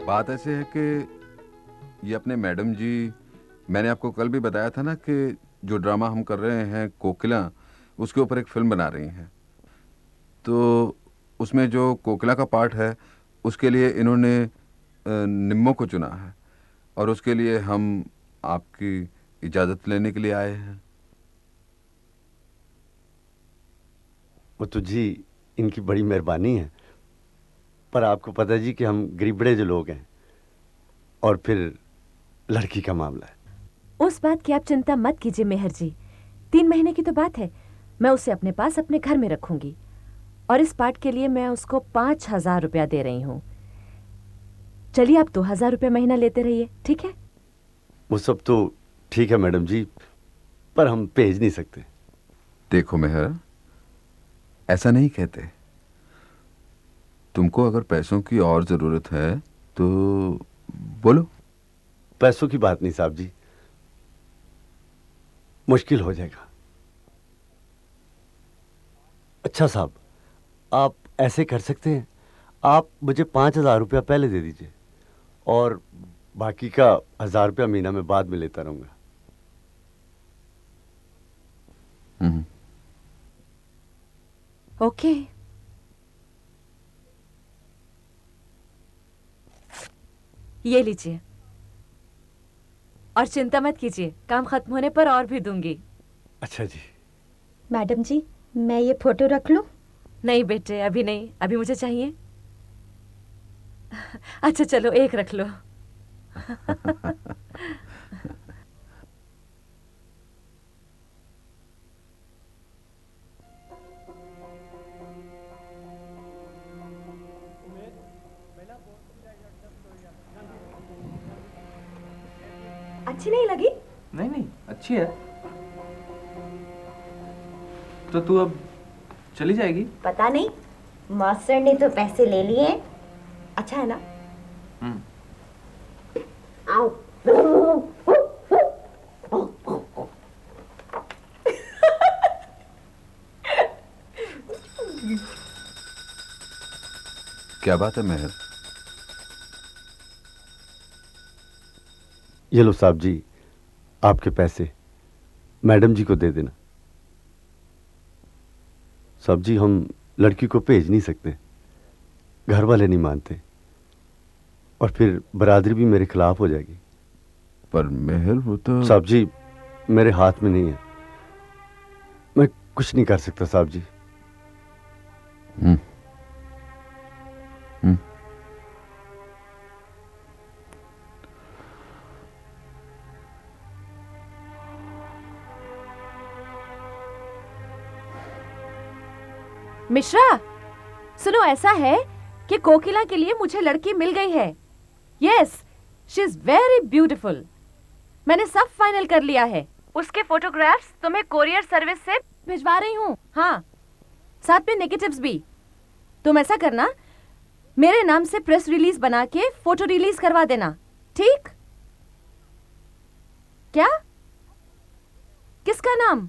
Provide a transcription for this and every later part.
बात ऐसे है कि ये अपने मैडम जी, मैंने आपको कल भी बताया था ना कि जो ड्रामा हम कर रहे हैं कोकिला, उसके ऊपर एक फिल्म बना रही हैं। तो उसमें जो कोकिला का पार्ट है उसके लिए इन्होंने निम्मो को चुना है और उसके लिए हम आपकी इजाज़त लेने के लिए आए हैं। वो तो जी इनकी बड़ी मेहरबानी है, पर आपको पता जी कि हम गरीब बड़े जो लोग हैं, और फिर लड़की का मामला है। उस बात की आप चिंता मत कीजिए मेहर जी, 3 महीने की तो बात है। मैं उसे अपने पास अपने घर में रखूंगी और इस पार्ट के लिए मैं उसको 5,000 रुपया दे रही हूँ। चलिए आप 2,000 रुपया महीना लेते रहिए, ठीक है? वो सब तो ठीक है मैडम जी, पर हम भेज नहीं सकते। देखो मेहर, ऐसा नहीं कहते। तुमको अगर पैसों की और ज़रूरत है तो बोलो। पैसों की बात नहीं साहब जी, मुश्किल हो जाएगा। अच्छा साहब, आप ऐसे कर सकते हैं, आप मुझे 5,000 रुपया पहले दे दीजिए और बाकी का 1,000 रुपया महीना में बाद में लेता रहूंगा। ओके। ये लीजिए और चिंता मत कीजिए, काम खत्म होने पर और भी दूंगी। अच्छा जी। मैडम जी, मैं ये फोटो रख लूं? नहीं बेटे, अभी नहीं, अभी मुझे चाहिए। अच्छा चलो, एक रख लो। अच्छी नहीं लगी? नहीं नहीं, अच्छी है। तो तू अब चली जाएगी? पता नहीं, मास्टर ने तो पैसे ले लिए। अच्छा है ना? आओ। क्या बात है मेहर? ये लो साहब जी, आपके पैसे मैडम जी को दे देना। साहब जी, हम लड़की को भेज नहीं सकते, घर वाले नहीं मानते, और फिर बरादरी भी मेरे खिलाफ हो जाएगी। पर मेहर, वो तो साहब जी मेरे हाथ में नहीं है, मैं कुछ नहीं कर सकता साहब जी। मिश्रा, सुनो, ऐसा है कि कोकिला के लिए मुझे लड़की मिल गई है। Yes, she is very beautiful. मैंने सब फाइनल कर लिया है। उसके फोटोग्राफ्स तुम्हें कोरियर सर्विस से भिजवा रही हूँ। हाँ, साथ में नेगेटिव्स भी। तुम ऐसा करना, मेरे नाम से प्रेस रिलीज बना के फोटो रिलीज करवा देना, ठीक? क्या? किसका नाम?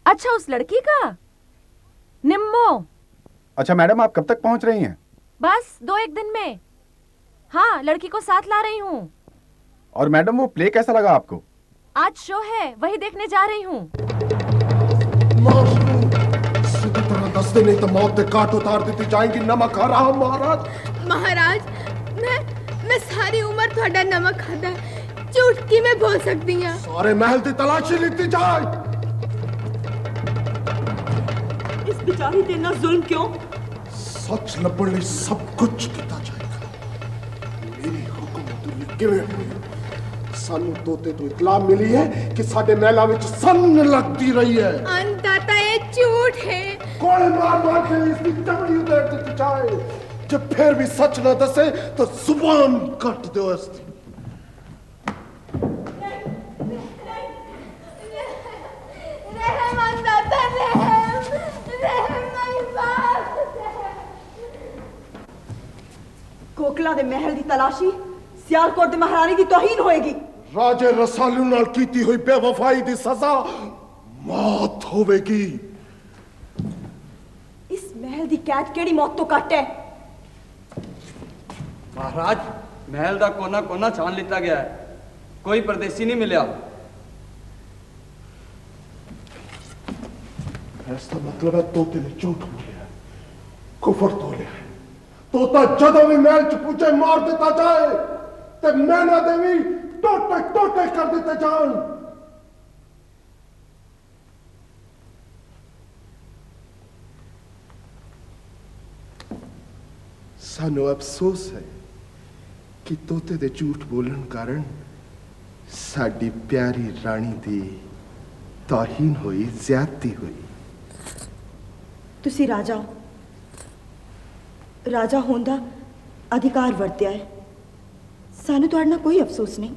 अच्छा, उस लड़की का, निम्मो। अच्छा मैडम, आप कब तक पहुंच रही हैं? बस 2-1 दिन में। हाँ, लड़की को साथ ला रही हूँ। और मैडम, वो प्ले कैसा लगा आपको? आज शो है, वही देखने जा रही हूँ। नहीं तो मौत के काट उतार देती जाएंगी। नमक आ रहा महाराज। महाराज, मैं सारी उम्र थोड़ा नमक खाता, चुटकी में बोल सकती हूँ। सारे महल की तलाशी लेती जाए। इस बेचारी ते ना जुल्म क्यों? सच लपड़ने सब कुछ किया जाएगा। मेरी ਇਹ ਕਿਵੇਂ ਸਾਨੂੰ ਤੋਤੇ ਤੋਂ ਇਤਲਾਹ ਮਿਲੀ ਹੈ ਕਿ ਸਾਡੇ ਮਹਿਲਾਂ ਵਿੱਚ ਸੰਨ ਲੱਗਦੀ ਰਹੀ ਹੈ अन्नदाता ये झूठ है। ਕੋਲੇ ਮਾਰ ਕੇ ਇਸ ਦੀ ਚਮੜੀ ਉਤਾਰ ਦਿੱਤੀ ਜਾਏ ਜੇ ਫਿਰ ਵੀ ਸੱਚ ਨਾ ਦੱਸੇ ਤਾਂ ਜ਼ੁਬਾਨ ਕੱਟ ਦਿਓ ਇਸ ਦੀ रहम अन्नदाता रहम, रहम मेरी बात। ਕੋਕਲਾ ਦੇ ਮਹਿਲ ਦੀ ਤਲਾਸ਼ੀ ਸਿਆਲਕੋਟ ਦੇ ਮਹਾਰਾਣੀ ਦੀ ਤੋਹੀਨ ਹੋਏਗੀ। ਰਾਜੇ ਰਸਾਲੂ ਨਾਲ ਕੀਤੀ ਹੋਈ ਬੇਵਫਾਈ ਦੀ ਸਜ਼ਾ ਮੌਤ ਹੋਵੇਗੀ ਇਸ ਮਹਿਲ ਦੀ ਕੈਦ ਕਿਹੜੀ ਮੌਤ ਤੋਂ ਘੱਟ ਹੈ? महाराज महल का कोना कोना छान लिता गया है, कोई परदेसी नहीं मिलिया। इसका मतलब है तोते ने झूठ बोलिया कुफर तोलिया तोता जदों भी महल च पूछे मार दिता जाए ते मैना देवी टोटे टोटे कर दिते जान सानू अफसोस है कि तोते दे झूठ बोलन कारण साडी प्यारी रानी दी तौहीन हुई ज्यादती हुई ਤੁਸੀਂ ਰਾਜਾ ਹੋ, ਰਾਜਾ ਹੋਣ ਦਾ ਅਧਿਕਾਰ ਵਰਤਿਆ ਹੈ। ਸਾਨੂੰ ਤੁਹਾਡੇ ਨਾਲ ਕੋਈ ਅਫਸੋਸ ਨਹੀਂ।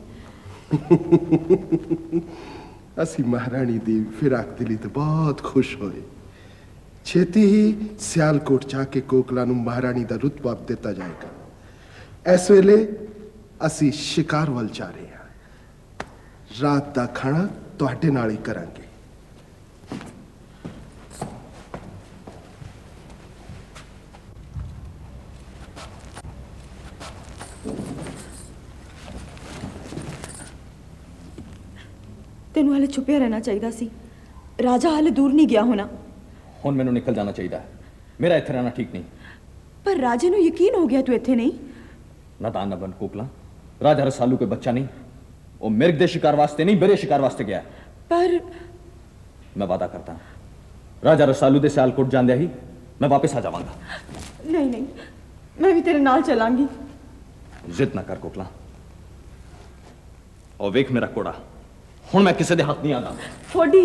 ਅਸੀਂ ਮਹਾਰਾਣੀ ਦੀ ਫਿਰਾਕ ਦਿਲੀ ਤੇ ਬਹੁਤ ਖੁਸ਼ ਹੋਏ ਛੇਤੀ ਹੀ ਸਿਆਲਕੋਟ ਜਾ ਕੇ ਕੋਕਲਾ ਨੂੰ ਮਹਾਰਾਣੀ ਦਾ ਰੁਤਬਾ ਦਿੱਤਾ ਜਾਏਗਾ ਇਸ ਵੇਲੇ ਅਸੀਂ ਸ਼ਿਕਾਰ ਵੱਲ ਜਾ ਰਹੇ ਹਾਂ ਰਾਤ ਦਾ ਖਾਣਾ ਤੁਹਾਡੇ ਨਾਲ ਹੀ ਕਰਾਂਗੇ ਤੈਨੂੰ ਹਾਲੇ ਛੁਪਿਆ ਰਹਿਣਾ ਚਾਹੀਦਾ ਸੀ। ਰਾਜਾ ਹਾਲੇ ਦੂਰ ਨਹੀਂ ਗਿਆ ਹੋਣਾ। ਹੁਣ ਮੈਨੂੰ ਨਿਕਲ ਜਾਣਾ ਚਾਹੀਦਾ ਹੈ, ਮੇਰਾ ਇੱਥੇ ਰਹਿਣਾ ਠੀਕ ਨਹੀਂ। ਪਰ ਰਾਜੇ ਨੂੰ ਯਕੀਨ ਹੋ ਗਿਆ ਤੂੰ ਇੱਥੇ ਨਹੀਂ। नादान न बन कोकला, राजा रसालू के बच्चा नहीं, वो मिर्ग दे शिकार वास्ते नहीं बेरे शिकार वास्ते गया है। पर मैं वादा करता हूं राजा रसालू दे सियालकोट जांदे ही मैं वापस आ जावांगा। नहीं नहीं, मैं भी तेरे नाल चलांगी। जिद ना कर कोकला, और वेख मेरा कोड़ा हुण मैं किसी दे हाथ नहीं आंदा। थोड़ी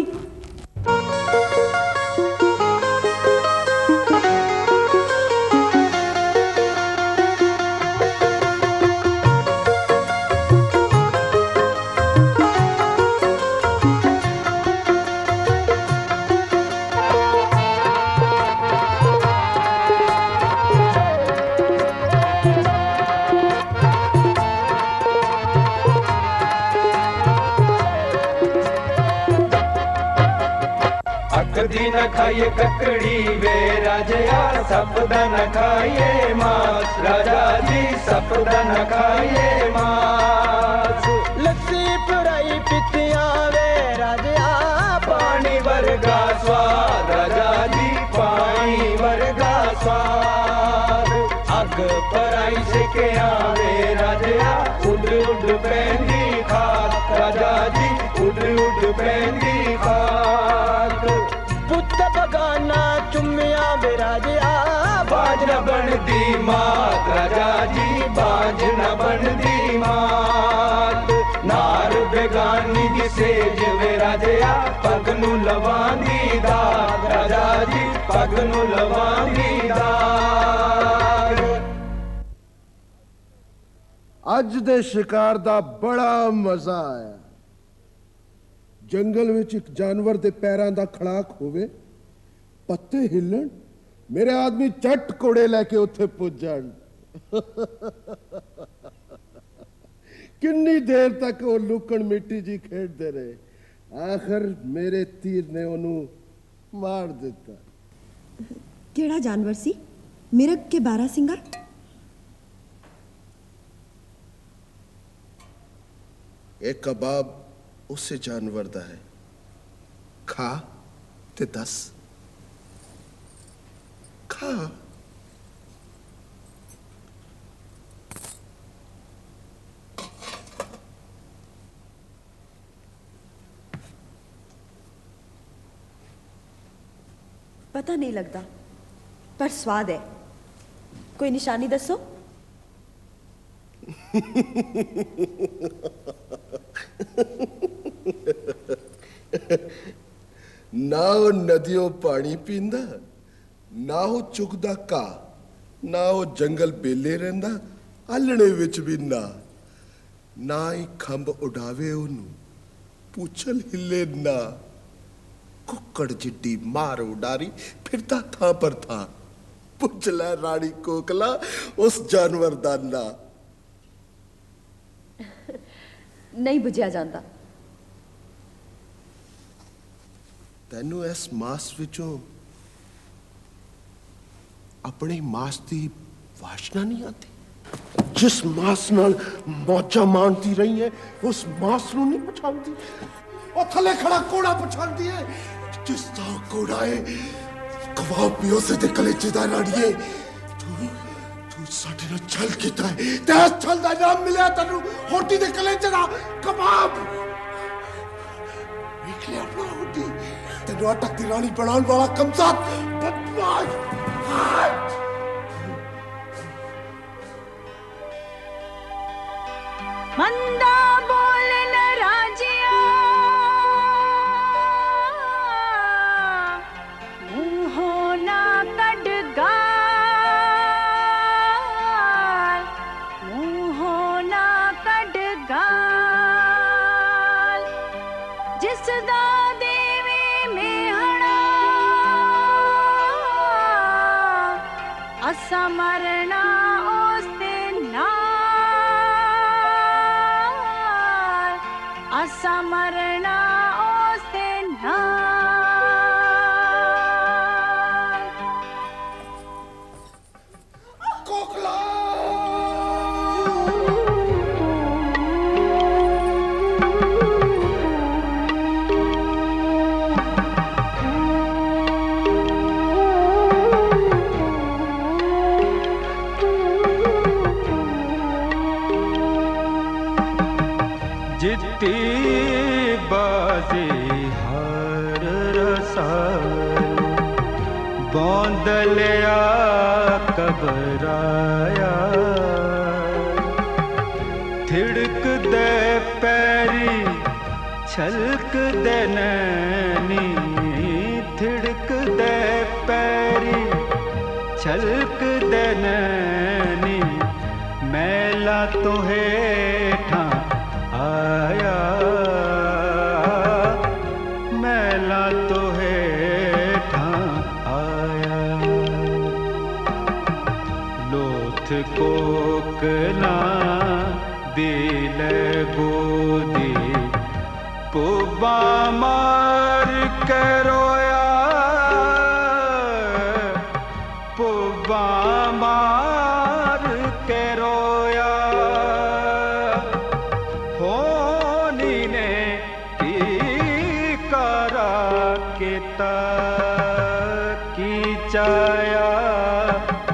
कदी न खाइए ककड़ी वे राजया सपदा न खाइए मांस राजा जी सपदा न खाइए मांस लस्सी पुराई पितिया वे राजया पानी वर्गा स्वाद राजा जी पानी वर्गा स्वाद अग पराई से के आवे राजया उड उड पैंदी खाक राजा जी उड उड पैंदी खाक पुत बगाना चुम्मिया बिराजिया बाज न बनदी मात राजा जी बाज न बनदी मात नार बेगानी दी सेज वे राजया पग नू लवांदी दाग राजा जी पग नू लवांदी दाग ਅੱਜ ਦੇ ਸ਼ਿਕਾਰ ਦਾ ਬੜਾ ਮਜ਼ਾ ਆਇਆ ਜੰਗਲ ਵਿੱਚ ਇੱਕ ਜਾਨਵਰ ਦੇ ਪੈਰਾਂ ਦਾ ਖੜਾਕ ਹੋਵੇ ਪੱਤੇ ਹਿੱਲਣ ਮੇਰੇ ਆਦਮੀ ਝੱਟ ਕੋੜੇ ਲੈ ਕੇ ਉੱਥੇ ਪੁੱਜ ਜਾਣ ਕਿੰਨੀ ਦੇਰ ਤੱਕ ਉਹ ਲੁਕਣ ਮਿੱਟੀ ਜੀ ਖੇਡਦੇ ਰਹੇ ਆਖਰ ਮੇਰੇ ਤੀਰ ਨੇ ਉਹਨੂੰ ਮਾਰ ਦਿੱਤਾ ਕਿਹੜਾ ਜਾਨਵਰ ਸੀ? ਮਿਰਗ ਕੇ ਬਾਰਾਸਿੰਗਾ? ਇਹ ਕਬਾਬ ਉਸੇ ਜਾਨਵਰ ਦਾ ਹੈ ਖਾ ਤੇ ਦੱਸ ਖਾ पता नहीं लगता पर स्वाद है। कोई निशानी दसो। ना वो नदियों पानी पींदा, ना वो चुगदा का, ना वो जंगल बेले रहंदा, आलणे विच भी ना ही खंभ उड़ावे ओनू, पूछल हिले ना, कुक्कड़ जिड्डी मार उडारी फिरता था पर था। पुछला रानी कोकला उस जानवर दा ना। नहीं बुझिया जाता। तेनू इस मास विचों अपने मास की वासना नहीं आती? जिस मास नाल मौजा मानती रही है उस मास नू नहीं पछाणदी। और थले खड़ा कोड़ा पछाणदी है। जिस दा कोड़ा है कबाब पियो से ते कलेजे दा राड़िए। तू साडे नाल छल कीता है ते इस छल दा नाम मिलिया तैनू होटी दे कलेजे दा कबाब। देख लिया अपना होटी तेनू अटक दी रानी बनाने वाला कमजात बदमाश। मंदा बोल न राजिया, मुंहों ना कड़गा, मुंहों ना कड़गा, जिस दा देवी में हड़ा असा मरना उसते ना, असा मरना उसते ना। कोकला जितती बाजी हर रसाल बौंदलिया कबराया थिड़क दे पैरी छलक दे नैनी थिड़क दे पैरी छलक दे नैनी मैला तो हेठा आया मैला तो हेठा आया लोथ कोकला दिल गोदी पुबा मार के रोया पुबा मार के रोया होनी ने की करा केता की चाया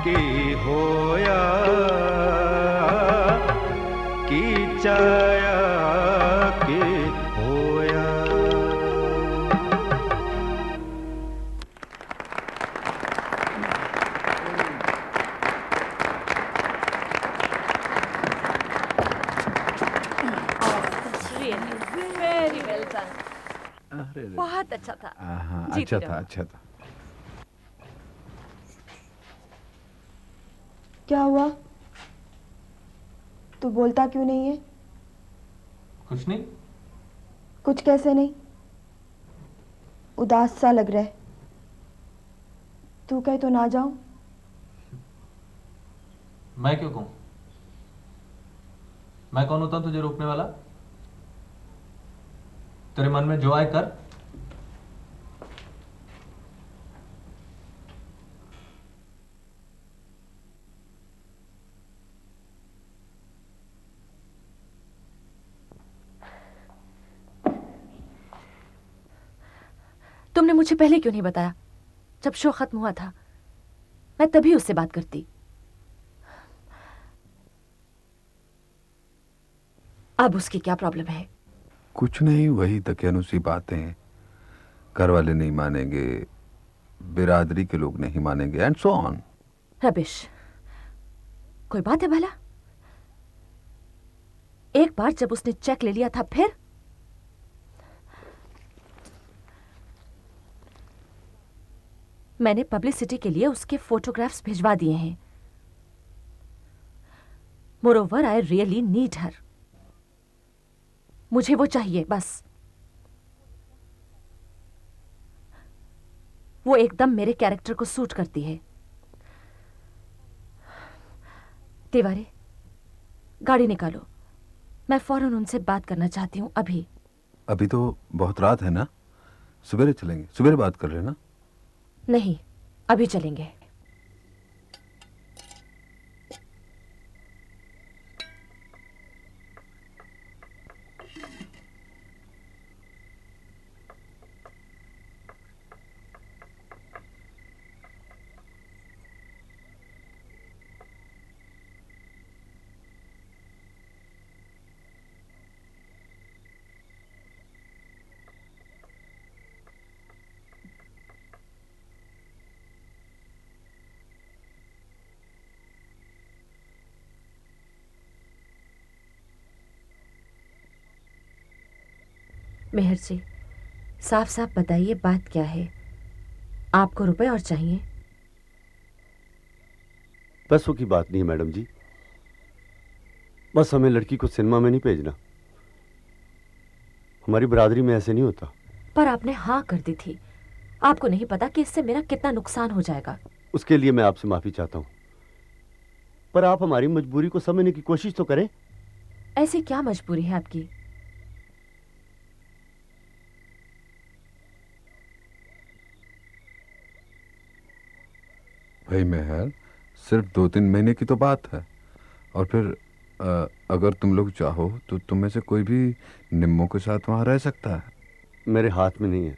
की होया की चाया की होया। Very well done. बहुत अच्छा था। हाँ जीती अच्छा था रहो। अच्छा था। क्या हुआ? तू बोलता क्यों नहीं है? कुछ नहीं। कुछ कैसे नहीं? उदास सा लग रहा है। तू कहे तो ना जाऊं? मैं क्यों कहूं? मैं कौन होता हूं तुझे रोकने वाला? तेरे मन में जो आए कर। तुमने मुझे पहले क्यों नहीं बताया? जब शो खत्म हुआ था मैं तभी उससे बात करती। अब उसकी क्या प्रॉब्लम है? कुछ नहीं, वही दकियानुसी बातें। घर वाले नहीं मानेंगे, बिरादरी के लोग नहीं मानेंगे एंड सो ऑन। रबिश। कोई बात है भला? एक बार जब उसने चेक ले लिया था फिर मैंने पब्लिसिटी के लिए उसके फोटोग्राफ्स भिजवा दिए हैं। मोरोवर आई रियली नीड हर। मुझे वो चाहिए बस। वो एकदम मेरे कैरेक्टर को सूट करती है। तिवारी, गाड़ी निकालो। मैं फौरन उनसे बात करना चाहती हूं अभी। अभी तो बहुत रात है ना, सवेरे चलेंगे, सवेरे बात कर लेना। नहीं, अभी चलेंगे। मेहर जी, साफ साफ बताइए बात क्या है? आपको रुपए और चाहिए? पैसों की बात नहीं है मैडम जी, बस हमें लड़की को सिनेमा में नहीं भेजना। हमारी बरादरी में ऐसे नहीं होता। पर आपने हाँ कर दी थी। आपको नहीं पता कि इससे मेरा कितना नुकसान हो जाएगा। उसके लिए मैं आपसे माफी चाहता हूं, पर आप हमारी मजबूरी को समझने की कोशिश तो करें। ऐसी क्या मजबूरी है आपकी? भाई मेहर, सिर्फ 2-3 महीने की तो बात है, और फिर अगर तुम लोग चाहो तो तुम में से कोई भी निम्मों के साथ वहां रह सकता है। मेरे हाथ में नहीं है।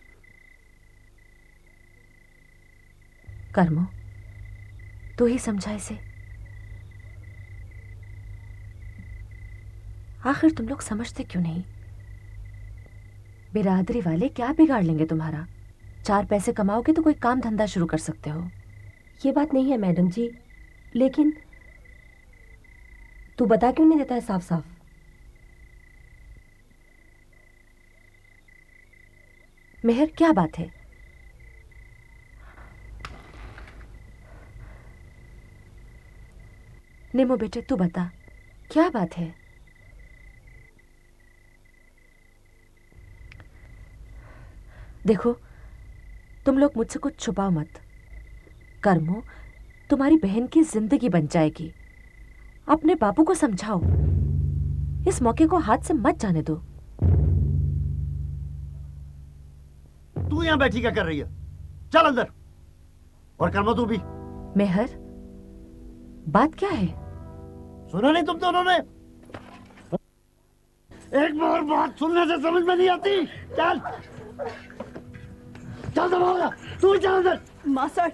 कर्मो, तू ही समझा इसे। आखिर तुम लोग समझते क्यों नहीं? बिरादरी वाले क्या बिगाड़ लेंगे तुम्हारा? 4 पैसे कमाओगे तो कोई काम धंधा शुरू कर सकते हो। ये बात नहीं है मैडम जी, लेकिन तू बता क्यों नहीं देता है साफ साफ? मेहर, क्या बात है? निमो बेटे, तू बता, क्या बात है? देखो, तुम लोग मुझसे कुछ छुपाओ मत। कर्मो, तुम्हारी बहन की जिंदगी बन जाएगी। अपने बापू को समझाओ, इस मौके को हाथ से मत जाने दो। तू यहां बैठी क्या कर रही है? चल अंदर। और कर्मो तू भी। मेहर, बात क्या है? सुना नहीं तुम दोनों ने? एक बार बात सुनने से समझ में नहीं आती। चल चल दबाओ, तू ही चल अंदर। मास्टर,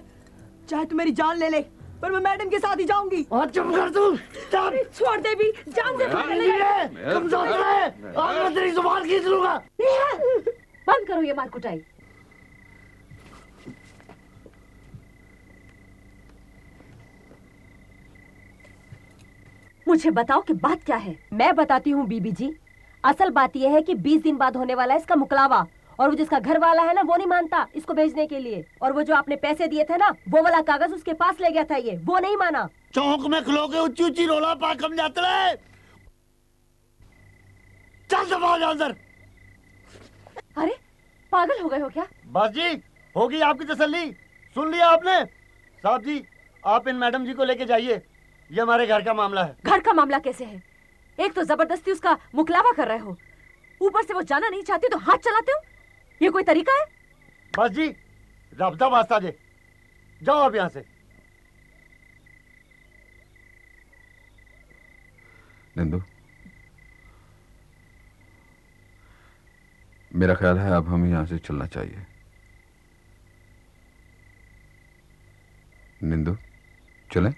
चाहे तू मेरी जान ले ले, पर मैं मैडम के साथ ही जाऊंगी। और चुप कर तू। चल छोड़ दे भी, जान से पकड़ ले। तुम सोच रहे आज मैं तेरी जुबान खींच लूंगा। बंद करो ये मार कुटाई। मुझे बताओ कि बात क्या है? मैं बताती हूँ बीबी जी। असल बात यह है कि 20 दिन बाद होने वाला है इसका मुकलावा, और वो जिसका घर वाला है ना, वो नहीं मानता इसको भेजने के लिए। और वो जो आपने पैसे दिए थे ना, वो वाला कागज उसके पास ले गया था ये, वो नहीं माना। चौक में खलो के ऊंची ऊंची रोला पा कम जाते रहे। चल दबाओ अंदर। अरे पागल हो गए हो क्या? बस जी, होगी आपकी तसल्ली। सुन लिया आपने? साहब जी, आप इन मैडम जी को लेके जाइए, ये हमारे घर का मामला है। घर का मामला कैसे है? एक तो जबरदस्ती उसका मुकलावा कर रहे हो, ऊपर से वो जाना नहीं चाहती तो हाथ चलाते हो। ये कोई तरीका है? बस जी, रब्ता वास्ता दे, जाओ आप यहाँ से। निंदु, मेरा ख्याल है अब हमें यहाँ से चलना चाहिए। निंदु, चलें?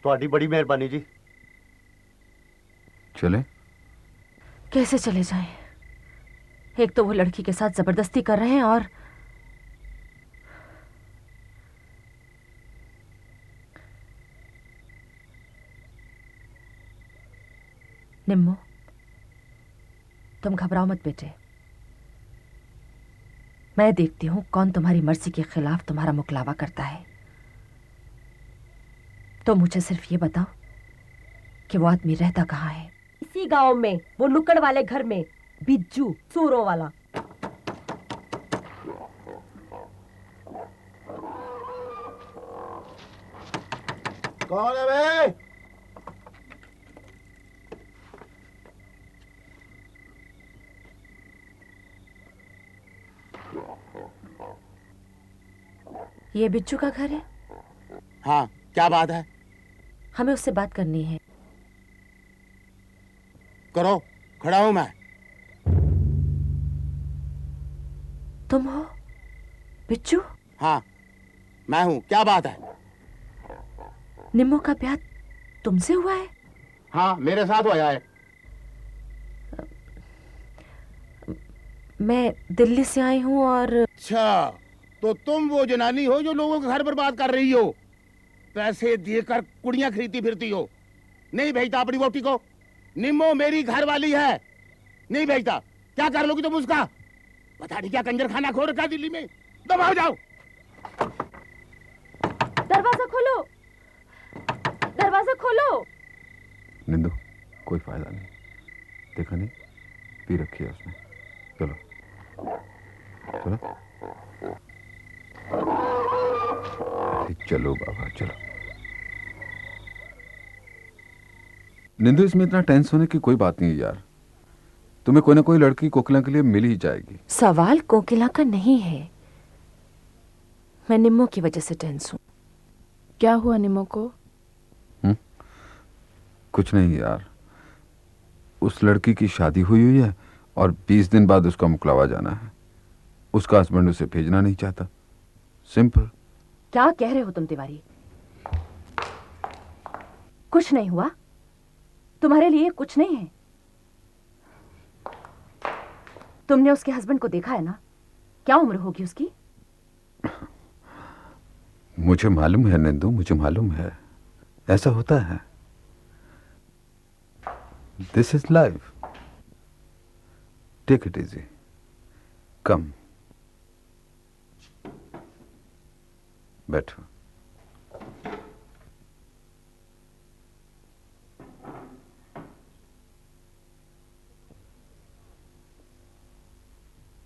ਤੁਹਾਡੀ बड़ी मेहरबानी जी। चलें? कैसे चले जाएं? एक तो वो लड़की के साथ जबरदस्ती कर रहे हैं, और निम्मो, तुम घबराओ मत बेटे। मैं देखती हूं कौन तुम्हारी मर्जी के खिलाफ तुम्हारा मुकलावा करता है। तो मुझे सिर्फ ये बताओ कि वो आदमी रहता कहाँ है? इसी गांव में, वो नुक्कड़ वाले घर में, बिज्जू, सूरों वाला। कौन है बे? ये बिज्जू का घर है? हाँ, क्या बात है? हमें उससे बात करनी है। करो, खड़ा हूं मैं। तुम हो बिज्जू? हाँ, मैं हूं। क्या बात है? निम्मो का ब्याह तुमसे हुआ है? हाँ, मेरे साथ हुआ है। मैं दिल्ली से आई हूँ और अच्छा, तो तुम वो जनानी हो जो लोगों के घर बर्बाद कर रही हो, पैसे देकर कुड़ियां खरीदती फिरती हो। नहीं भेजता अपनी वोटी को। निम्मो मेरी घर वाली है, नहीं भेजता। क्या कर लोगी तुम उसका? पता नहीं क्या कंजर खाना खो रखा दिल्ली में। दबाओ जाओ। दरवाजा खोलो, दरवाजा खोलो। निंदू, कोई फायदा नहीं। देखा नहीं, पी रखी है उसने। चलो चलो चलो बाबा चलो। निंदू, इसमें इतना टेंस होने की कोई बात नहीं है यार। तुम्हें कोई ना कोई लड़की कोकिला के लिए मिल ही जाएगी। सवाल कोकिला का नहीं है, मैं निम्मो की वजह से टेंस हूँ। क्या हुआ निम्मो को? कुछ नहीं यार, उस लड़की की शादी हुई है और 20 दिन बाद उसका मुकलावा जाना है। उसका हस्बैंड उसे भेजना नहीं चाहता। सिंपल। क्या कह रहे हो तुम तिवारी? कुछ नहीं हुआ? तुम्हारे लिए कुछ नहीं है? तुमने उसके हस्बैंड को देखा है ना? क्या उम्र होगी उसकी? मुझे मालूम है नंदू, मुझे मालूम है। ऐसा होता है। This is life. Take it easy. Come, बैठो।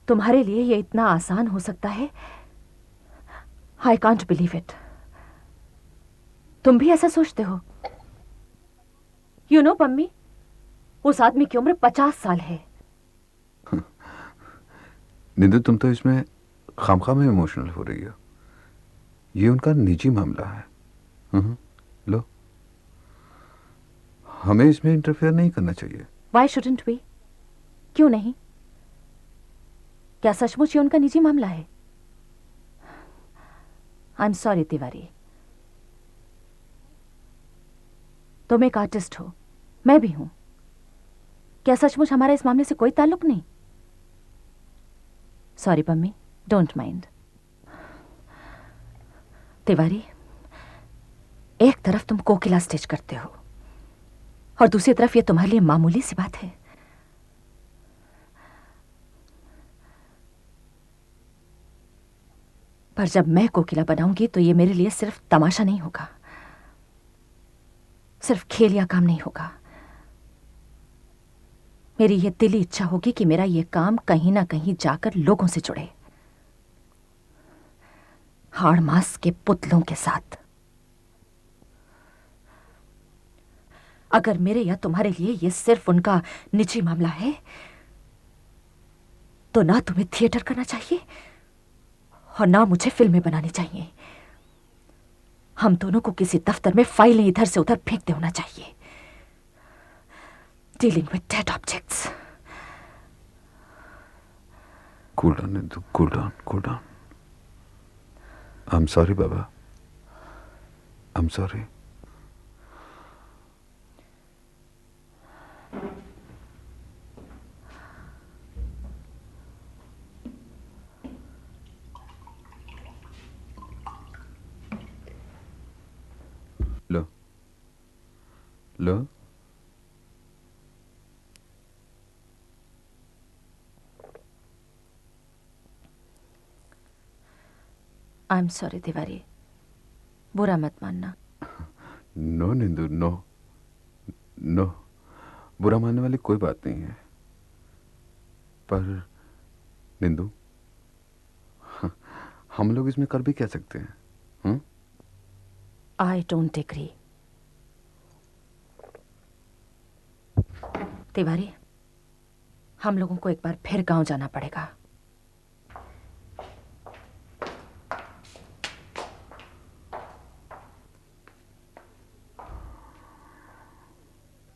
तुम्हारे लिए ये इतना आसान हो सकता है? I can't believe it. तुम भी ऐसा सोचते हो? यू नो पम्मी, उस आदमी की उम्र 50 साल है। निंदू, तुम तो इसमें खामखा में इमोशनल हो रही हो। ये उनका निजी मामला है। लो, हमें इसमें इंटरफेयर नहीं करना चाहिए। Why shouldn't we? क्यों नहीं? क्या सचमुच ये उनका निजी मामला है? आई एम सॉरी तिवारी। तुम एक आर्टिस्ट हो, मैं भी हूं। क्या सचमुच हमारा इस मामले से कोई ताल्लुक नहीं? Sorry Pammi, don't mind. Tiwari, एक तरफ तुम कोकिला स्टेज करते हो और दूसरी तरफ ये तुम्हारे लिए मामूली सी बात है। पर जब मैं कोकिला बनाऊंगी तो ये मेरे लिए सिर्फ तमाशा नहीं होगा, सिर्फ खेल या काम नहीं होगा। मेरी ये दिली इच्छा होगी कि मेरा ये काम कहीं ना कहीं जाकर लोगों से जुड़े, हाड़ मांस के पुतलों के साथ। अगर मेरे या तुम्हारे लिए ये सिर्फ उनका निजी मामला है तो ना तुम्हें थिएटर करना चाहिए और ना मुझे फिल्में बनानी चाहिए। हम दोनों को किसी दफ्तर में फाइलें इधर से उधर फेंकते होना चाहिए। Dealing with dead objects. Cool down Nindu, cool down, cool down. I am sorry बाबा, आई एम सॉरी। लो लो, आई एम सॉरी तिवारी, बुरा मत मानना। नो निंदु, नो नो, बुरा मानने वाली कोई बात नहीं है। पर निंदु, हम लोग इसमें कर भी क्या सकते हैं? I don't agree. तिवारी, हम लोगों को एक बार फिर गांव जाना पड़ेगा।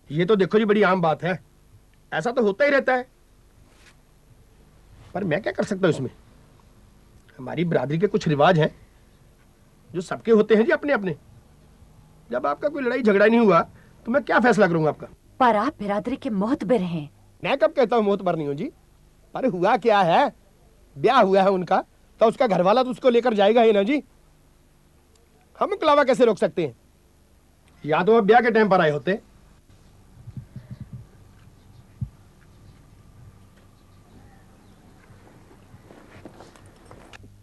ये तो देखो जी बड़ी आम बात है, ऐसा तो होता ही रहता है। पर मैं क्या कर सकता हूं इसमें? हमारी बिरादरी के कुछ रिवाज हैं जो सबके होते हैं जी अपने अपने। जब आपका कोई लड़ाई झगड़ा नहीं हुआ तो मैं क्या फैसला करूंगा आपका? पर आप बिरादरी के मोहतबर हैं। मैं कब कहता हूं मोहतबर नहीं हूं जी? पर हुआ क्या है, ब्याह हुआ है उनका, तो उसका घरवाला तो उसको लेकर जाएगा ही ना जी। हम मुकलावा कैसे रोक सकते हैं? या तो अब ब्याह के टाइम पर आए होते।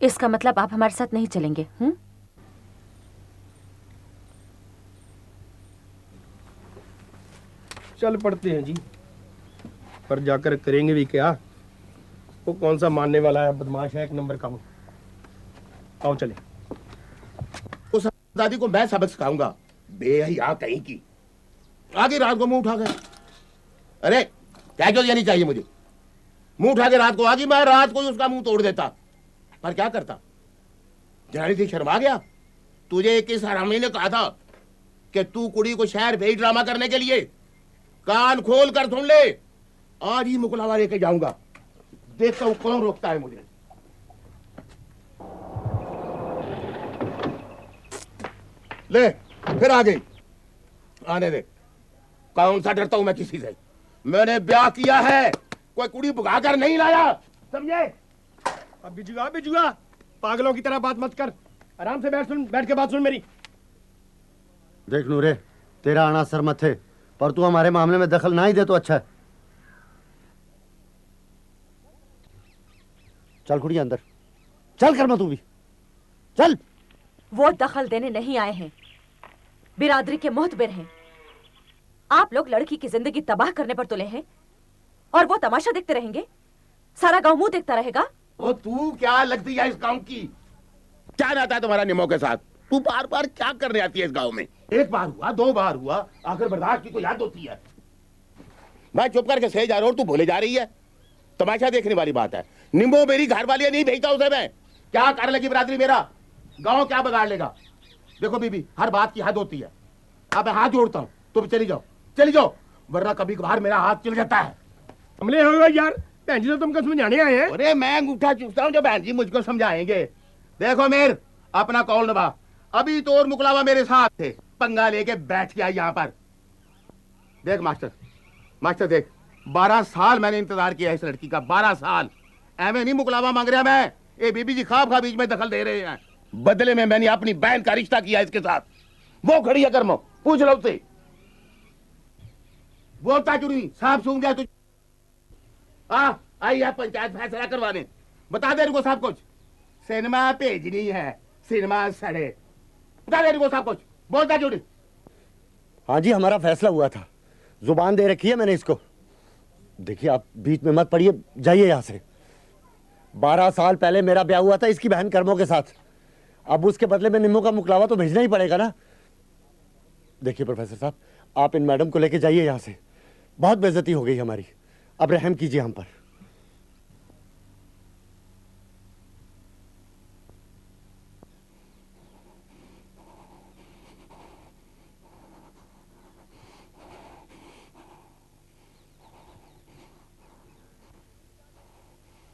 इसका मतलब आप हमारे साथ नहीं चलेंगे? चल पड़ते हैं जी, पर जाकर करेंगे भी क्या? वो कौन सा मानने वाला है, बदमाश है एक नंबर का वो। आओ चले। उस दादी को मैं सबक सिखाऊंगा, बेहया कहीं की। आगे रात को मुंह उठा गए। अरे क्या जो नहीं चाहिए मुझे। मुंह उठा के रात को आगे, मैं रात को ही उसका मुंह तोड़ देता। पर क्या करता? जनानी थी, शर्मा गया। तुझे किस हरामी ने कहा था कि तू कुड़ी को शहर भेज ड्रामा करने के लिए? कान खोल कर सुन ले, आज ही मुकलावा लेके जाऊंगा। देखता हूं कौन रोकता है मुझे। ले फिर आ गई। आने दे। कौन सा डरता हूं मैं किसी से? मैंने ब्याह किया है, कोई कुड़ी भगा कर नहीं लाया, समझे? अब बिजुआ पागलों की तरह बात मत कर। आराम से बैठ के बात सुन मेरी। देख नूरे, तेरा आना सर मत है, पर तू हमारे मामले में दखल ना ही दे तो अच्छा है। चल कुड़िया अंदर चल, कर मैं तू भी चल। वो दखल देने नहीं आए हैं, बिरादरी के मोहतबर हैं। आप लोग लड़की की जिंदगी तबाह करने पर तुले हैं और वो तमाशा देखते रहेंगे? सारा गांव मुंह देखता रहेगा? वो तू क्या लगती है इस गांव की? क्या नाता है तुम्हारा निमो के साथ? तू बार बार क्या करने आती है इस गांव में? एक बार हुआ, दो बार हुआ, आखिर बर्दाश्त की तो याद होती है। मैं चुप करके सही जा रहा हूं, तू भूले जा रही है। तमाशा देखने वाली बात है। निम्बो मेरी घर वाली नहीं भेजता उसे मैं। क्या कर लेगी बिरादरी? मेरा गांव क्या बिगाड़ लेगा? देखो बीबी, हर बात की हद होती है। अब हाथ जोड़ता हूं, तुम चली जाओ, वरना कभी कभार मेरा हाथ चल जाता है। हमले होगा यार, बहन जी तो तुमको समझाने आए हैं। अरे मैं अंगूठा चूसता हूं जो बहन जी मुझको समझाएंगे। देखो मेर, अपना कौल नभा। अभी तो और मुकलावा मेरे साथ थे, पंगा लेके बैठ गया यहाँ पर। देख मास्टर देख, 12 साल मैंने इंतजार किया इस लड़की का, 12 साल। ऐਵੇਂ नहीं मुकलावा मांग रहा मैं। ये बीबी जी खाब खा बीच में दखल दे रहे हैं। बदले में मैंने अपनी बहन का रिश्ता किया इसके साथ। वो खड़ी है कर्मो, पूछ लो उससे। बोलता क्यों नहीं? साहब सुन गया तुझ। आई है पंचायत फैसला करवाने। बता दे इनको सब कुछ। सिनेमा भेजनी है, सिनेमा सड़े। बता दे इनको सब कुछ। बोलता क्यों नहीं? हाँ जी, हमारा फैसला हुआ था, जुबान दे रखी है मैंने इसको। देखिए आप बीच में मत पड़िए, जाइए यहाँ से। 12 साल पहले मेरा ब्याह हुआ था इसकी बहन कर्मों के साथ। अब उसके बदले में निम्मो का मुकलावा तो भेजना ही पड़ेगा ना। देखिए प्रोफेसर साहब, आप इन मैडम को लेके जाइए यहाँ से। बहुत बेइज्जती हो गई हमारी, अब रहम कीजिए हम पर।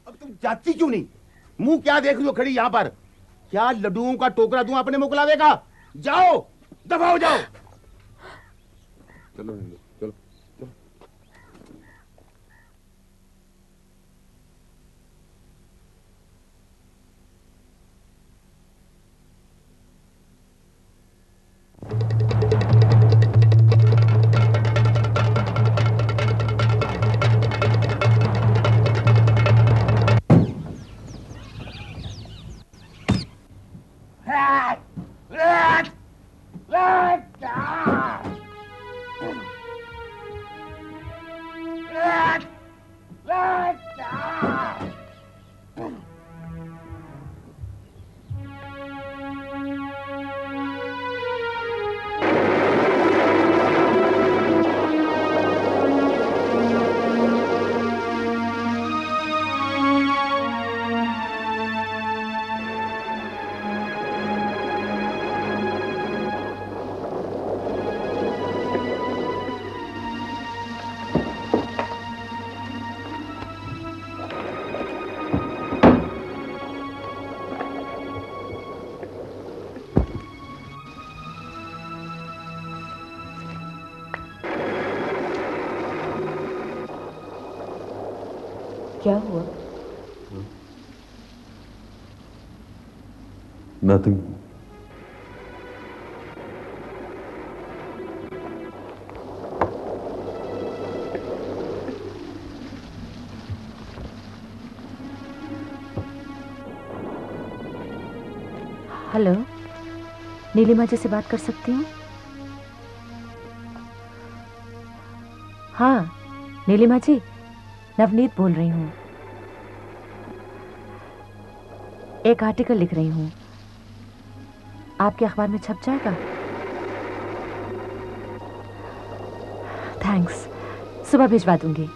अब तुम जाती क्यों नहीं? मुंह क्या देख रही हो खड़ी यहाँ पर? क्या लड्डुओं का टोकरा दूं अपने मुकलावे का? जाओ, दफा हो जाओ। चलो चलो। क्या हुआ? नथिंग। हेलो, नीलिमा जी से बात कर सकती हूँ? हाँ, नीलिमा जी, नवनीत बोल रही हूँ। एक आर्टिकल लिख रही हूँ, आपके अखबार में छप जाएगा? थैंक्स, सुबह भिजवा दूंगी।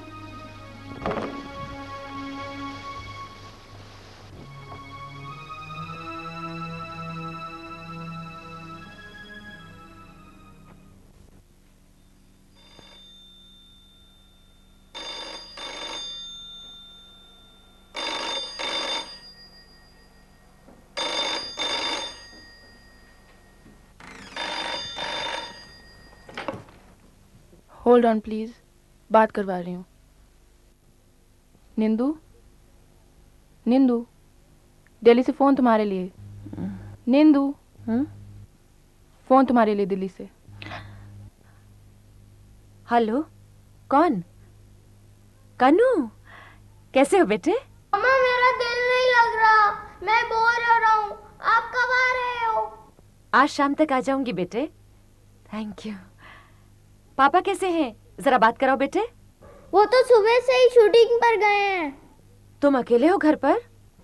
होल्ड ऑन प्लीज, बात करवा रही हूँ। निंदू, निंदू, दिल्ली से फोन तुम्हारे लिए। निंदू, फोन तुम्हारे लिए दिल्ली से। हेलो, कौन? कन्नू, कैसे हो बेटे? मम्मा मेरा दिल नहीं लग रहा, मैं बोर हो रहा हूँ। आप कब आ रहे हो? आज शाम तक आ जाऊंगी बेटे। Thank you. पापा कैसे हैं? जरा बात कराओ बेटे। वो तो सुबह से ही शूटिंग पर गए हैं। तुम अकेले हो घर पर?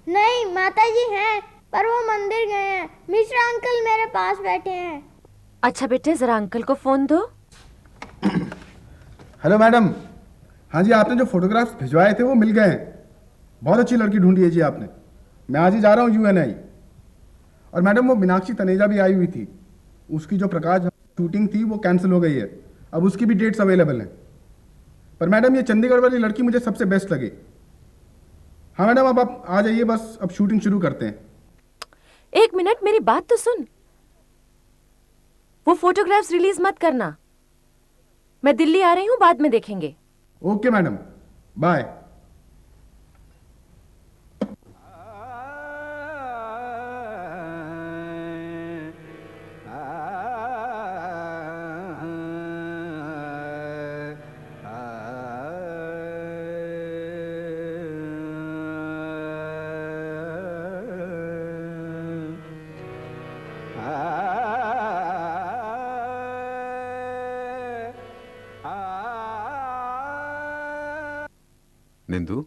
नहीं, माताजी हैं, पर वो मंदिर गए हैं। मिश्रा अंकल मेरे पास बैठे हैं। अच्छा बेटे, जरा अंकल को फोन दो। Hello madam. हाँ जी, आपने जो फोटोग्राफ्स भिजवाए थे वो मिल गए हैं। बहुत अच्छी लड़की ढूंढी है जी आपने। मैं आज ही जा रहा हूँ UNI। और मैडम वो मीनाक्षी तनेजा भी आई हुई थी, उसकी जो प्रकाश शूटिंग थी वो कैंसिल हो गई है। अब उसकी भी डेट्स अवेलेबल हैं। पर मैडम ये चंडीगढ़ वाली लड़की मुझे सबसे बेस्ट लगी। हाँ मैडम, अब आप आ जाइए, बस अब शूटिंग शुरू करते हैं। एक मिनट, मेरी बात तो सुन। वो फोटोग्राफ्स रिलीज मत करना। मैं दिल्ली आ रही हूँ, बाद में देखेंगे। Okay madam, bye. निंदू,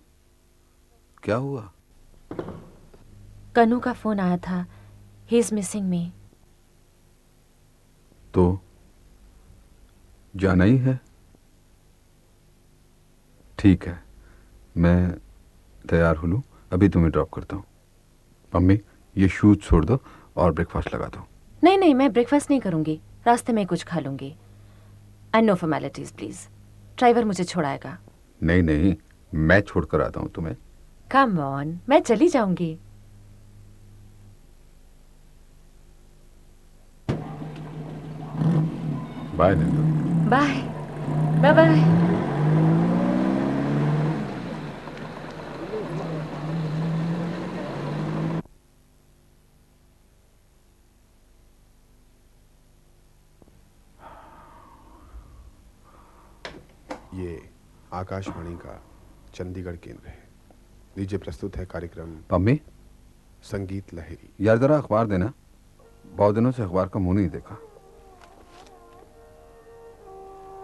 क्या हुआ? कन्नू का फोन आया था। ही इज मिसिंग मी। तो जाना ही है? ठीक है, मैं तैयार हो लूँ, अभी तुम्हें ड्रॉप करता हूँ। मम्मी, ये शूज छोड़ दो और ब्रेकफास्ट लगा दो। नहीं नहीं, मैं ब्रेकफास्ट नहीं करूंगी, रास्ते में कुछ खा लूंगी। And no formalities please. Driver मुझे छोड़ाएगा। नहीं नहीं, मैं छोड़कर आता हूँ तुम्हें। कम ऑन, मैं चली जाऊंगी। Bye Nindu. Bye bye bye. ये आकाशवाणी का चंडीगढ़ केंद्र है। लीजिए, प्रस्तुत है कार्यक्रम मम्मी, संगीत लहरी। यार जरा अखबार देना, बहुत दिनों से अखबार का मुंह नहीं देखा।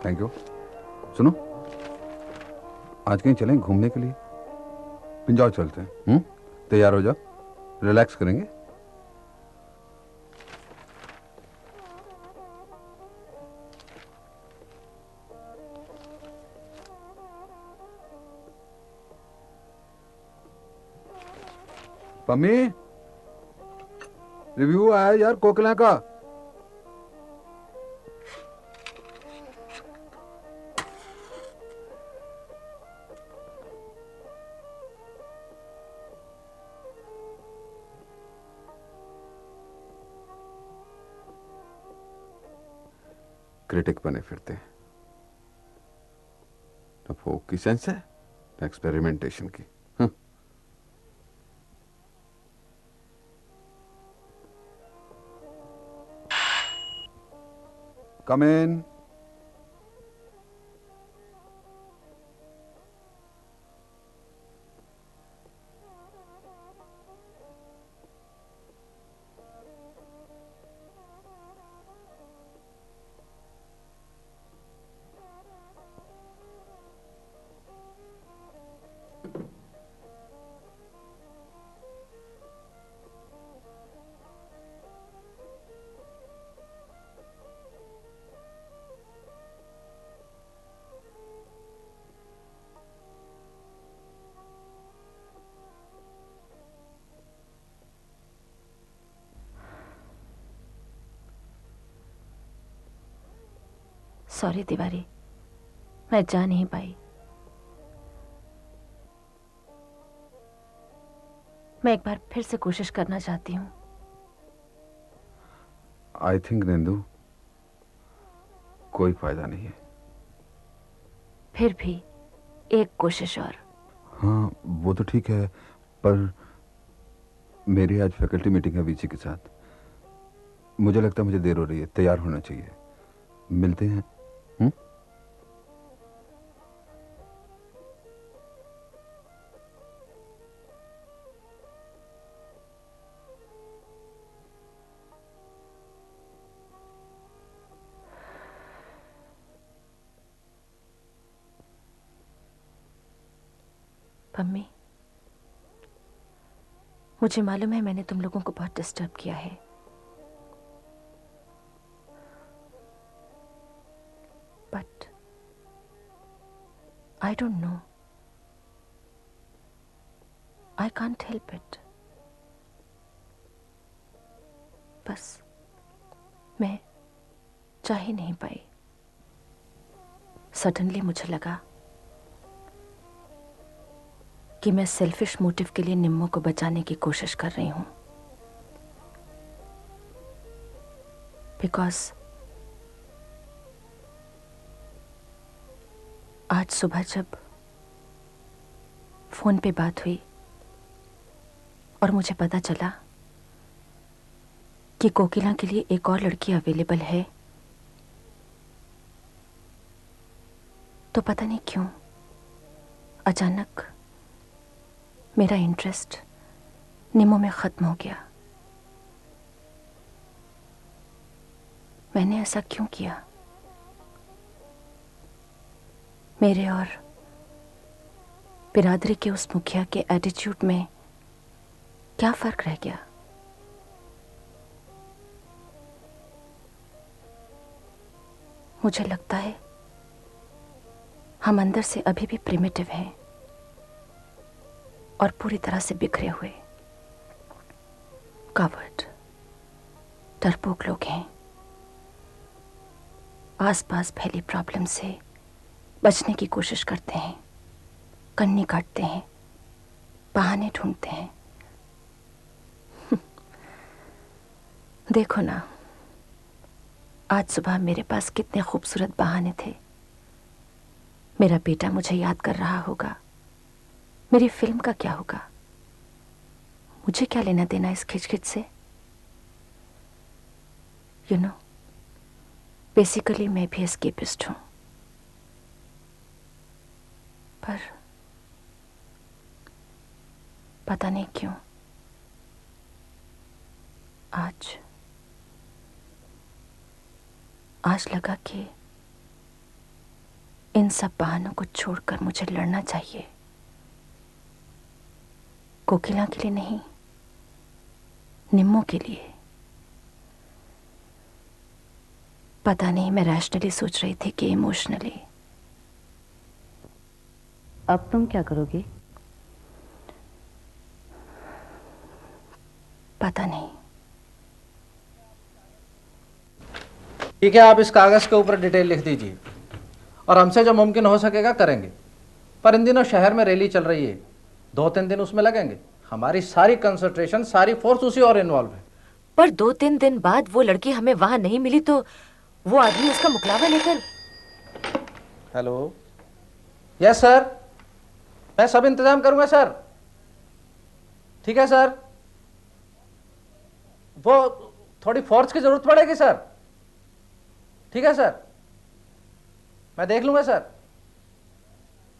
Thank you. सुनो, आज कहीं चलें घूमने के लिए? पिंजाव चलते हैं। तैयार हो जाओ, रिलैक्स करेंगे। मम्मी, रिव्यू आया यार कोकिला का। क्रिटिक बने फिरते हैं। न फोक की सेंस है, न एक्सपेरिमेंटेशन की। कम इन। सॉरी तिवारी, मैं जा नहीं पाई। मैं एक बार फिर से कोशिश करना चाहती हूँ। आई थिंक निंदू कोई फायदा नहीं है। फिर भी एक कोशिश और। हाँ वो तो ठीक है, पर मेरी आज फैकल्टी मीटिंग है वीसी के साथ। मुझे लगता है मुझे देर हो रही है, तैयार होना चाहिए। मिलते हैं। मम्मी, मुझे मालूम है मैंने तुम लोगों को बहुत डिस्टर्ब किया है, but I don't know, I can't help it. बस मैं जा ही नहीं पाई। सडनली मुझे लगा कि मैं सेल्फिश मोटिव के लिए निम्मो को बचाने की कोशिश कर रही हूं, बिकॉज आज सुबह जब फोन पे बात हुई और मुझे पता चला कि कोकिला के लिए एक और लड़की अवेलेबल है, तो पता नहीं क्यों अचानक मेरा इंटरेस्ट निम्मो में खत्म हो गया। मैंने ऐसा क्यों किया? मेरे और बिरादरी के उस मुखिया के एटीट्यूड में क्या फर्क रह गया? मुझे लगता है हम अंदर से अभी भी प्रिमिटिव हैं और पूरी तरह से बिखरे हुए, कवर्ड, डरपोक लोग हैं। आसपास फैली प्रॉब्लम से बचने की कोशिश करते हैं, कन्नी काटते हैं, बहाने ढूंढते हैं। देखो ना, आज सुबह मेरे पास कितने खूबसूरत बहाने थे। मेरा बेटा मुझे याद कर रहा होगा, मेरी फिल्म का क्या होगा? मुझे क्या लेना देना इस खिचखिच से? यू नो, बेसिकली मैं भी एस्केपिस्ट हूं, पर पता नहीं क्यों आज लगा कि इन सब बहानों को छोड़कर मुझे लड़ना चाहिए। कोकिला के लिए नहीं, निम्मो के लिए। पता नहीं मैं रैशनली सोच रही थी कि इमोशनली। अब तुम क्या करोगे? पता नहीं। ठीक है, आप इस कागज के ऊपर डिटेल लिख दीजिए और हमसे जो मुमकिन हो सकेगा करेंगे। पर इन दिनों शहर में रैली चल रही है, 2-3 दिन उसमें लगेंगे। हमारी सारी कंसंट्रेशन, सारी फोर्स उसी और इन्वॉल्व है। पर 2-3 दिन बाद वो लड़की हमें वहां नहीं मिली तो वो आदमी उसका मुकलावा लेकर। हेलो, यस सर, मैं सब इंतजाम करूंगा सर। ठीक है सर, वो थोड़ी फोर्स की जरूरत पड़ेगी सर। ठीक है सर, मैं देख लूँगा सर।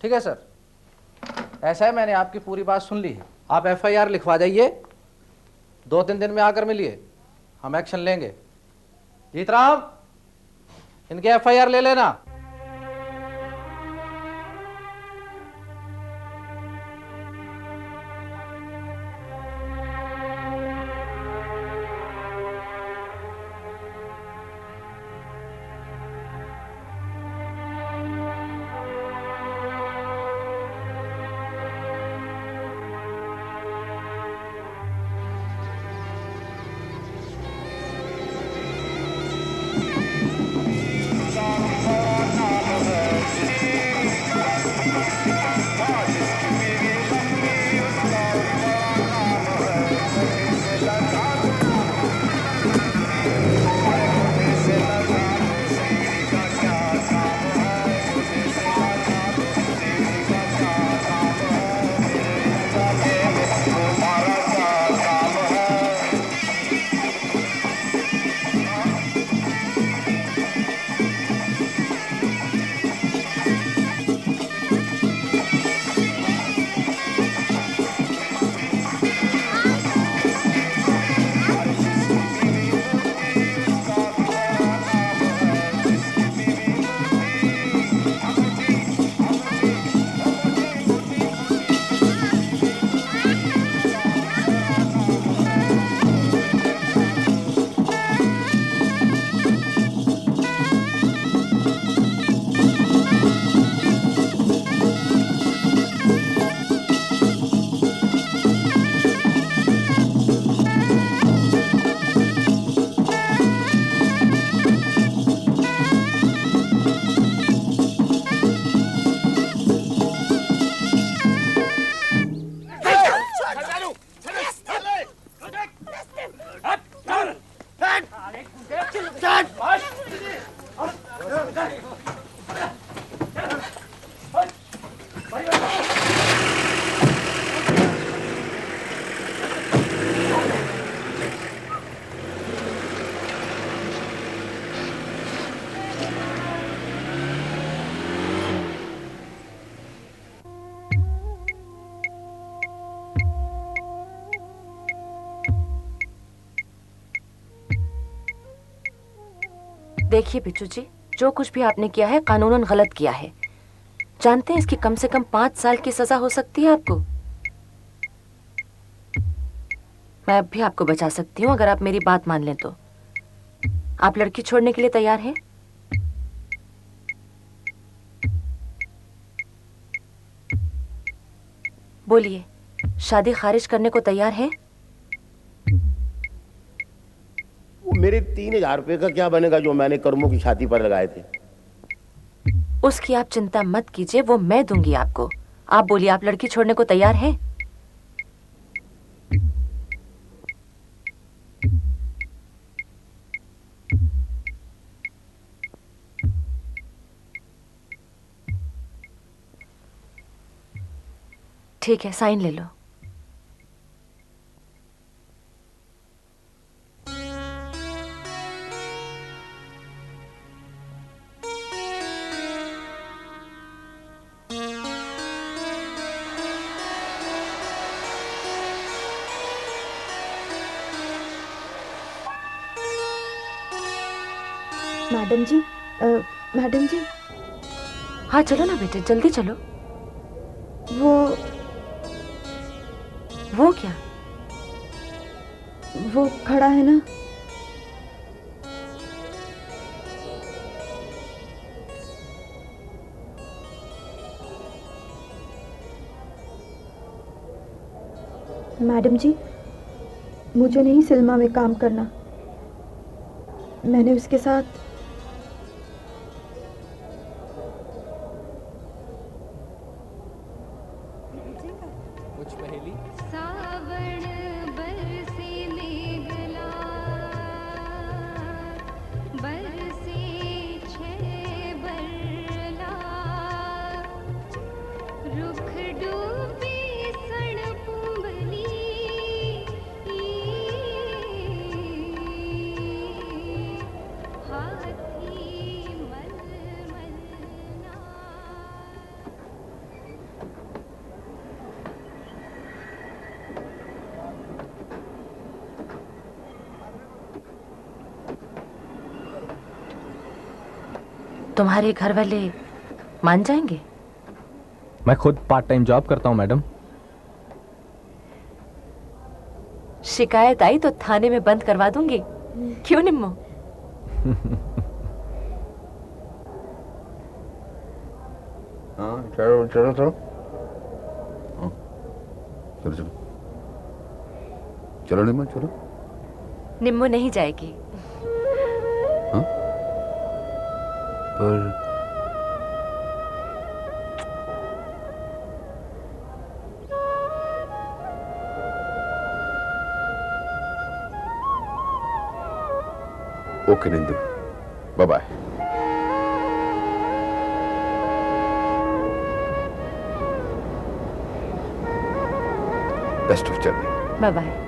ठीक है सर। ऐसा है, मैंने आपकी पूरी बात सुन ली है। आप FIR लिखवा जाइए, 2-3 दिन में आकर मिलिए, हम एक्शन लेंगे। जीतराम, इनके FIR ले लेना। देखिए बिच्छू जी, जो कुछ भी आपने किया है कानूनन गलत किया है। जानते हैं इसकी कम से कम 5 साल की सजा हो सकती है आपको। मैं अब भी आपको बचा सकती हूँ अगर आप मेरी बात मान लें तो। आप लड़की छोड़ने के लिए तैयार हैं? बोलिए, शादी खारिज करने को तैयार हैं? वो मेरे 3,000 रुपए का क्या बनेगा जो मैंने कर्मों की छाती पर लगाए थे? उसकी आप चिंता मत कीजिए, वो मैं दूंगी आपको। आप बोलिए, आप लड़की छोड़ने को तैयार हैं? ठीक है, साइन ले लो। मैडम जी, मैडम जी। हाँ चलो ना बेटे, जल्दी चलो। वो क्या? वो खड़ा है ना। मैडम जी, मुझे नहीं सिनेमा में काम करना। मैंने उसके साथ तुम्हारे घर वाले मान जाएंगे? मैं खुद पार्ट टाइम जॉब करता हूँ मैडम। शिकायत आई तो थाने में बंद करवा दूंगी। क्यों निम्मो? हाँ चलो चलो चलो, हाँ चलो चलो चलो निम्मा चलो। निम्मो नहीं जाएगी। हाँ पर okay Nindu, bye bye. Best of journey. Bye bye.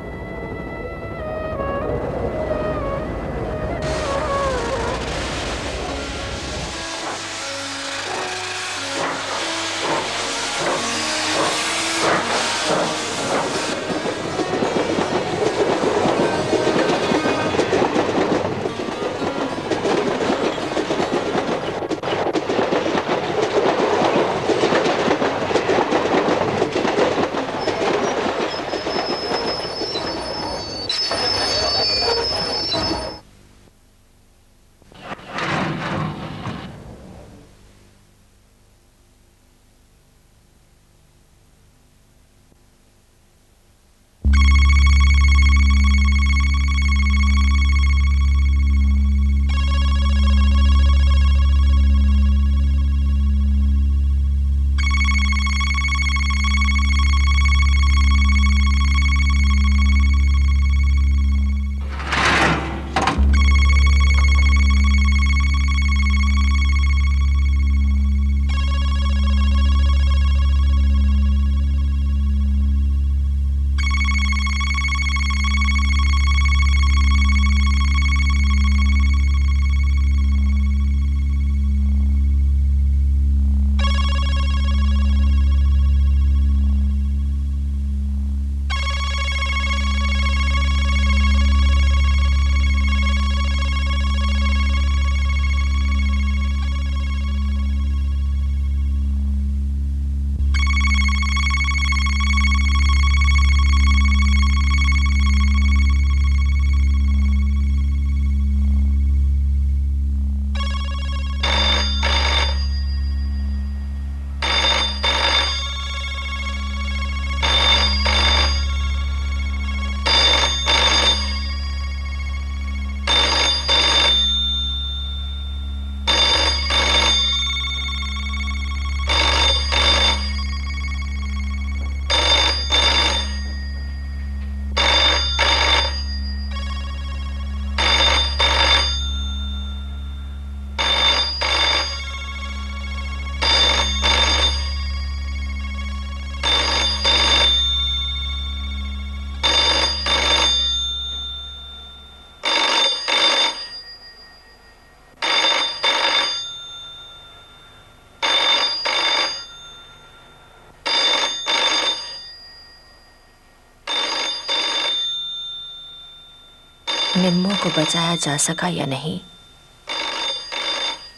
Nimmo को बचाया जा सका या नहीं,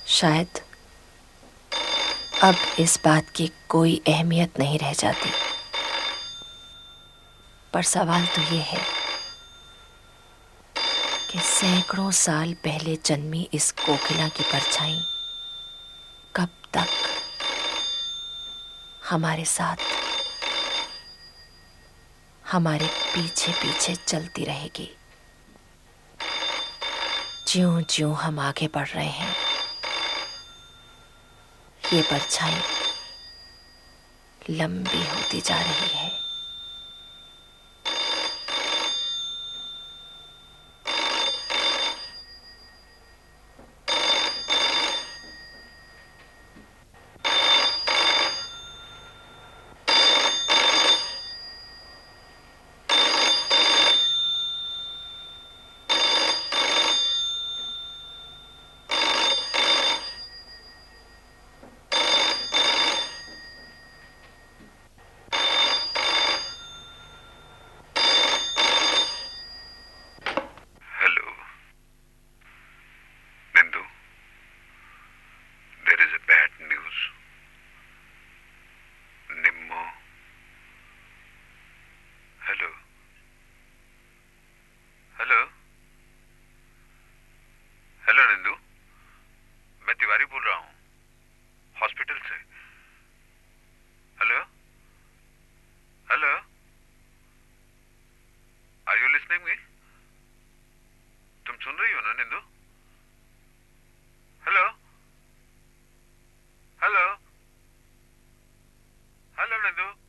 शायद अब इस बात की कोई अहमियत नहीं रह जाती। पर सवाल तो ये है कि सैकड़ों साल पहले जन्मी इस कोकिला की परछाई कब तक हमारे साथ, हमारे पीछे पीछे चलती रहेगी। ज्यों ज्यों हम आगे बढ़ रहे हैं, ये परछाई लंबी होती जा रही है। हेलो नंदू।